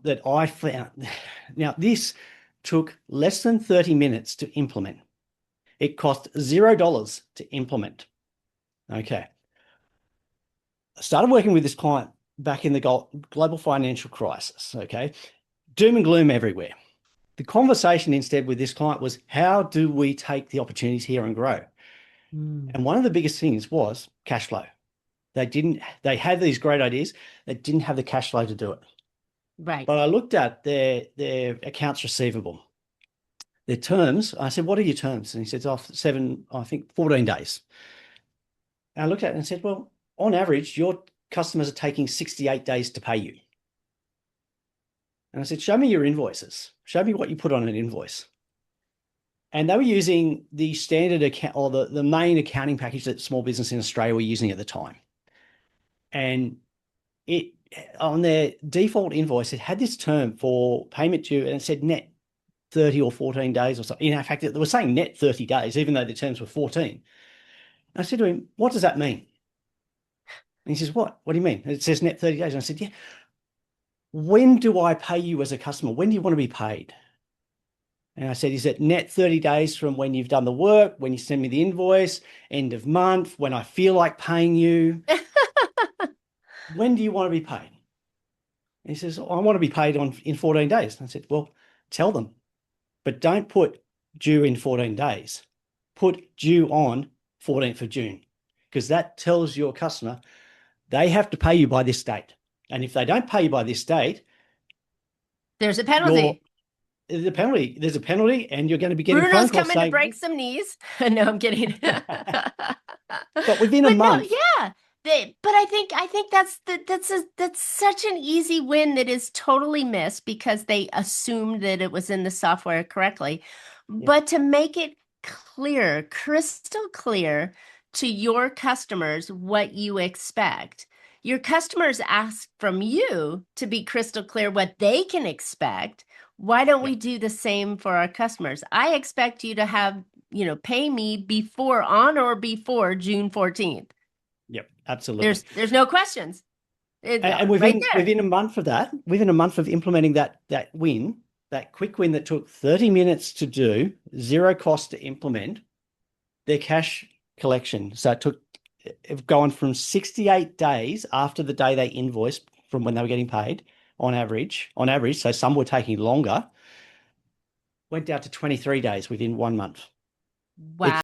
that I found. Now, this took less than 30 minutes to implement. It cost $0 to implement. Okay. I started working with this client back in the global financial crisis. Okay. Doom and gloom everywhere. The conversation instead with this client was, how do we take the opportunities here and grow? And one of the biggest things was cash flow. They had these great ideas. They didn't have the cash flow to do it. Right. But I looked at their accounts receivable, their terms. I said, what are your terms? And he said, 14 days. And I looked at it and said, well, on average, your customers are taking 68 days to pay you. And I said, show me your invoices. Show me what you put on an invoice. And they were using the standard account, or the main accounting package that small business in Australia were using at the time. And it, on their default invoice, it had this term for payment due, and it said net 30 or 14 days or something. In fact, they were saying net 30 days, even though the terms were 14. And I said to him, what does that mean? And he says, what? What do you mean? And it says net 30 days. And I said, yeah. When do I pay you as a customer? When do you want to be paid? And I said, is it net 30 days from when you've done the work, when you send me the invoice, end of month, when I feel like paying you? When do you want to be paid? And he says, I want to be paid in 14 days. And I said, well, tell them, but don't put due in 14 days. Put due on 14th of June, because that tells your customer they have to pay you by this date. And if they don't pay you by this date, there's a penalty. There's a penalty, and you're going to be getting Bruno's phone calls coming to break some knees. No, I'm kidding. But within a month. No, yeah. But I think that's such an easy win that is totally missed because they assumed that it was in the software correctly. Yeah. But to make it clear, crystal clear to your customers what you expect. Your customers ask from you to be crystal clear what they can expect. Why don't we do the same for our customers? I expect you to have, pay me on or before June 14th. Yep, absolutely. There's no questions. And within a month of that, within a month of implementing that quick win that took 30 minutes to do, zero cost to implement, their cash collection. So it's gone from 68 days after the day they invoiced from when they were getting paid on average. So some were taking longer, went down to 23 days within 1 month. Wow.